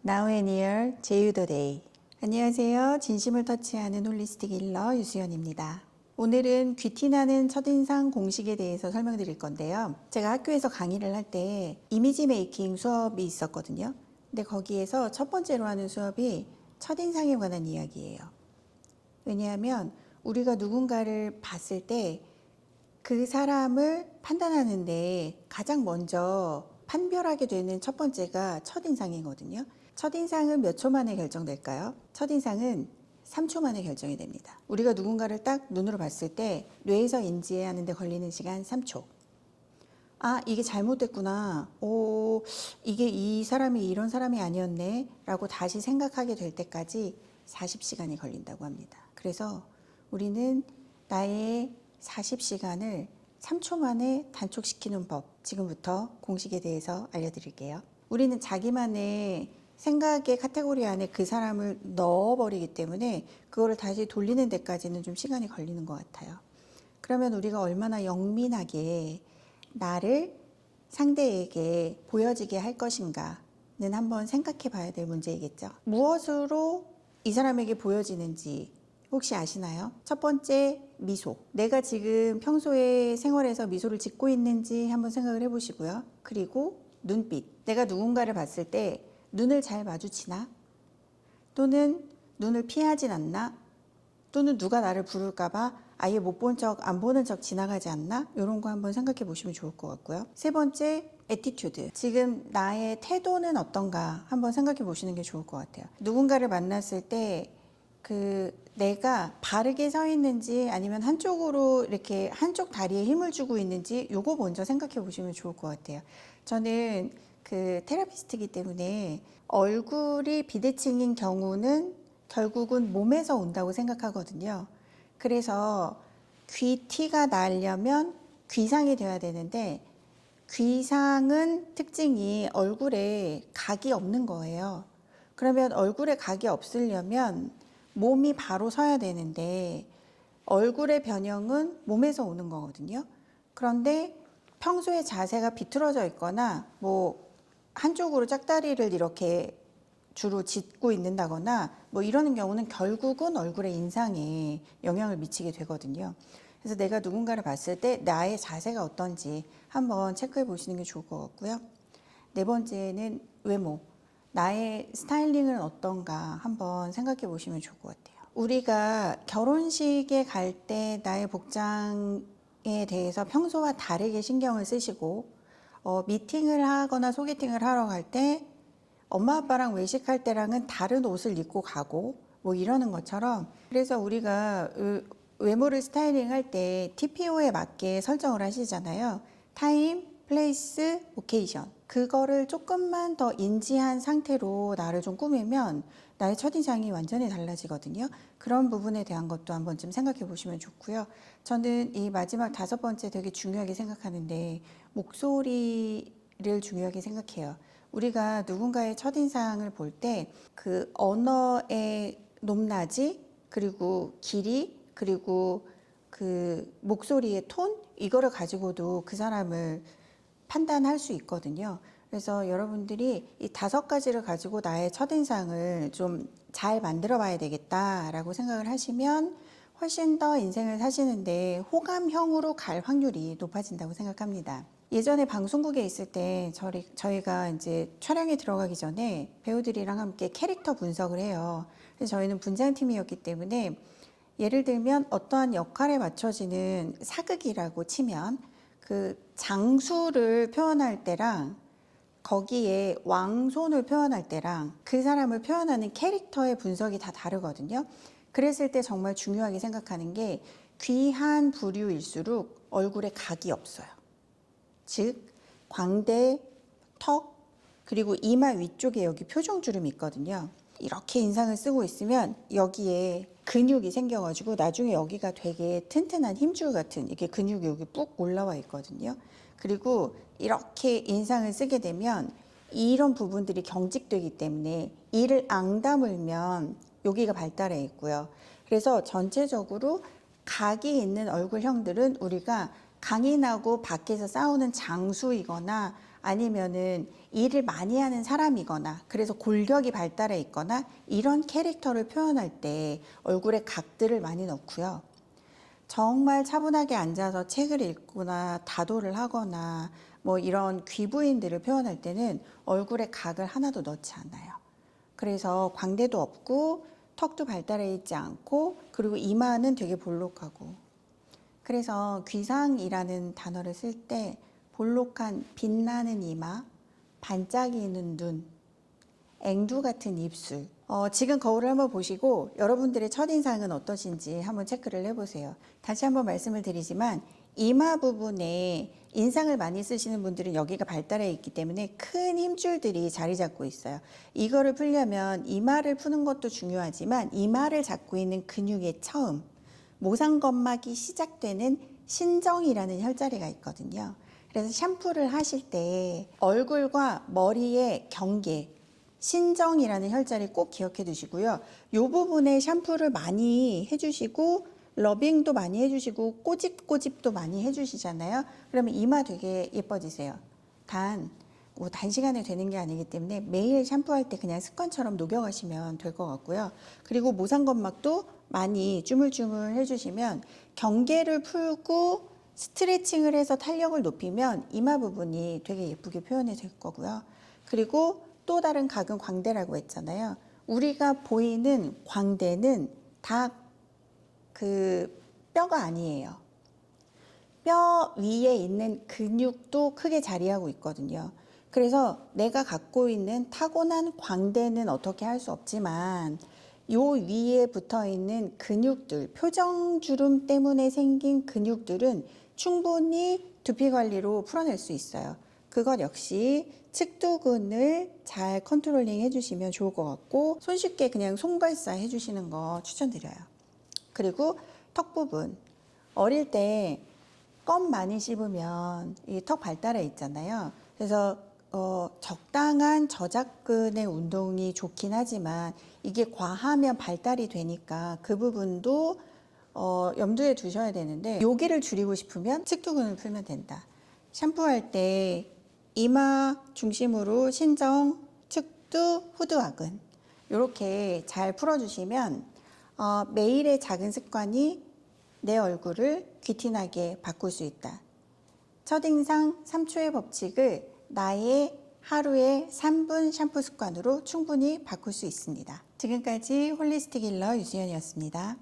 Now and Here, 제유도 데이. 안녕하세요. 진심을 터치하는 홀리스틱 힐러 유수연입니다. 오늘은 귀티나는 첫인상 공식에 대해서 설명드릴 건데요. 제가 학교에서 강의를 할 때 이미지 메이킹 수업이 있었거든요. 근데 거기에서 첫 번째로 하는 수업이 첫인상에 관한 이야기예요. 왜냐하면 우리가 누군가를 봤을 때 그 사람을 판단하는데 가장 먼저 판별하게 되는 첫 번째가 첫인상이거든요. 첫인상은 몇 초 만에 결정될까요? 첫인상은 3초 만에 결정이 됩니다. 우리가 누군가를 딱 눈으로 봤을 때 뇌에서 인지하는 데 걸리는 시간 3초. 아, 이게 잘못됐구나. 이게 이 사람이 이런 사람이 아니었네. 라고 다시 생각하게 될 때까지 40시간이 걸린다고 합니다. 그래서 우리는 나의 40시간을 3초 만에 단축시키는 법, 지금부터 공식에 대해서 알려드릴게요. 우리는 자기만의 생각의 카테고리 안에 그 사람을 넣어버리기 때문에 그거를 다시 돌리는 데까지는 좀 시간이 걸리는 것 같아요. 그러면 우리가 얼마나 영민하게 나를 상대에게 보여지게 할 것인가는 한번 생각해 봐야 될 문제이겠죠. 무엇으로 이 사람에게 보여지는지 혹시 아시나요? 첫 번째, 미소. 내가 지금 평소에 생활에서 미소를 짓고 있는지 한번 생각을 해보시고요. 그리고 눈빛. 내가 누군가를 봤을 때 눈을 잘 마주치나? 또는 눈을 피하진 않나? 또는 누가 나를 부를까봐 아예 못 본 척, 안 보는 척 지나가지 않나? 이런 거 한번 생각해 보시면 좋을 것 같고요. 세 번째, 애티튜드. 지금 나의 태도는 어떤가 한번 생각해 보시는 게 좋을 것 같아요. 누군가를 만났을 때 내가 바르게 서 있는지 아니면 한쪽으로 이렇게 한쪽 다리에 힘을 주고 있는지 요거 먼저 생각해 보시면 좋을 것 같아요. 저는 테라피스트이기 때문에 얼굴이 비대칭인 경우는 결국은 몸에서 온다고 생각하거든요. 그래서 귀티가 나려면 귀상이 돼야 되는데 귀상은 특징이 얼굴에 각이 없는 거예요. 그러면 얼굴에 각이 없으려면 몸이 바로 서야 되는데 얼굴의 변형은 몸에서 오는 거거든요. 그런데 평소에 자세가 비틀어져 있거나 뭐 한쪽으로 짝다리를 이렇게 주로 짚고 있는다거나 뭐 이러는 경우는 결국은 얼굴의 인상에 영향을 미치게 되거든요. 그래서 내가 누군가를 봤을 때 나의 자세가 어떤지 한번 체크해 보시는 게 좋을 것 같고요. 네 번째는 외모. 나의 스타일링은 어떤가 한번 생각해 보시면 좋을 것 같아요. 우리가 결혼식에 갈 때 나의 복장에 대해서 평소와 다르게 신경을 쓰시고 미팅을 하거나 소개팅을 하러 갈 때 엄마 아빠랑 외식할 때랑은 다른 옷을 입고 가고 뭐 이러는 것처럼, 그래서 우리가 외모를 스타일링 할 때 TPO에 맞게 설정을 하시잖아요. 타임, 플레이스, 오케이션. 그거를 조금만 더 인지한 상태로 나를 좀 꾸미면 나의 첫인상이 완전히 달라지거든요. 그런 부분에 대한 것도 한번 좀 생각해 보시면 좋고요. 저는 이 마지막 다섯 번째 되게 중요하게 생각하는데 목소리를 중요하게 생각해요. 우리가 누군가의 첫인상을 볼 때 그 언어의 높낮이, 그리고 길이, 그리고 그 목소리의 톤, 이거를 가지고도 그 사람을 판단할 수 있거든요. 그래서 여러분들이 이 다섯 가지를 가지고 나의 첫인상을 좀 잘 만들어 봐야 되겠다라고 생각을 하시면 훨씬 더 인생을 사시는데 호감형으로 갈 확률이 높아진다고 생각합니다. 예전에 방송국에 있을 때 저희가 이제 촬영에 들어가기 전에 배우들이랑 함께 캐릭터 분석을 해요. 그래서 저희는 분장팀이었기 때문에 예를 들면 어떠한 역할에 맞춰지는 사극이라고 치면 그 장수를 표현할 때랑 거기에 왕손을 표현할 때랑 그 사람을 표현하는 캐릭터의 분석이 다 다르거든요. 그랬을 때 정말 중요하게 생각하는 게 귀한 부류일수록 얼굴에 각이 없어요. 즉 광대, 턱, 그리고 이마 위쪽에 여기 표정주름이 있거든요. 이렇게 인상을 쓰고 있으면 여기에 근육이 생겨가지고 나중에 여기가 되게 튼튼한 힘줄 같은 이렇게 근육이 여기 꾹 올라와 있거든요. 그리고 이렇게 인상을 쓰게 되면 이런 부분들이 경직되기 때문에 이를 앙다물면 여기가 발달해 있고요. 그래서 전체적으로 각이 있는 얼굴형들은 우리가 강인하고 밖에서 싸우는 장수이거나 아니면은 일을 많이 하는 사람이거나 그래서 골격이 발달해 있거나 이런 캐릭터를 표현할 때 얼굴에 각들을 많이 넣고요. 정말 차분하게 앉아서 책을 읽거나 다도를 하거나 뭐 이런 귀부인들을 표현할 때는 얼굴에 각을 하나도 넣지 않아요. 그래서 광대도 없고 턱도 발달해 있지 않고 그리고 이마는 되게 볼록하고, 그래서 귀상이라는 단어를 쓸 때 볼록한 빛나는 이마, 반짝이는 눈, 앵두 같은 입술. 지금 거울을 한번 보시고 여러분들의 첫인상은 어떠신지 한번 체크를 해보세요. 다시 한번 말씀을 드리지만 이마 부분에 인상을 많이 쓰시는 분들은 여기가 발달해 있기 때문에 큰 힘줄들이 자리 잡고 있어요. 이거를 풀려면 이마를 푸는 것도 중요하지만 이마를 잡고 있는 근육의 처음, 모상건막이 시작되는 신정이라는 혈자리가 있거든요. 그래서 샴푸를 하실 때 얼굴과 머리의 경계, 신정이라는 혈자리 꼭 기억해 두시고요. 이 부분에 샴푸를 많이 해주시고 러빙도 많이 해주시고 꼬집꼬집도 많이 해주시잖아요. 그러면 이마 되게 예뻐지세요. 뭐 단시간에 되는 게 아니기 때문에 매일 샴푸할 때 그냥 습관처럼 녹여가시면 될 것 같고요. 그리고 모상건막도 많이 주물주물 해주시면 경계를 풀고 스트레칭을 해서 탄력을 높이면 이마 부분이 되게 예쁘게 표현이 될 거고요. 그리고 또 다른 각은 광대라고 했잖아요. 우리가 보이는 광대는 다 그 뼈가 아니에요. 뼈 위에 있는 근육도 크게 자리하고 있거든요. 그래서 내가 갖고 있는 타고난 광대는 어떻게 할 수 없지만 요 위에 붙어 있는 근육들, 표정주름 때문에 생긴 근육들은 충분히 두피 관리로 풀어낼 수 있어요. 그것 역시 측두근을 잘 컨트롤링 해주시면 좋을 것 같고, 손쉽게 그냥 손발사 해주시는 거 추천드려요. 그리고 턱 부분, 어릴 때 껌 많이 씹으면 이 턱 발달해 있잖아요. 그래서 적당한 저작근의 운동이 좋긴 하지만 이게 과하면 발달이 되니까 그 부분도 염두에 두셔야 되는데, 여기를 줄이고 싶으면 측두근을 풀면 된다. 샴푸할 때 이마 중심으로 신정, 측두, 후두하근 이렇게 잘 풀어주시면 매일의 작은 습관이 내 얼굴을 귀티나게 바꿀 수 있다. 첫인상 3초의 법칙을 나의 하루에 3분 샴푸 습관으로 충분히 바꿀 수 있습니다. 지금까지 홀리스틱 힐러 유수연이었습니다.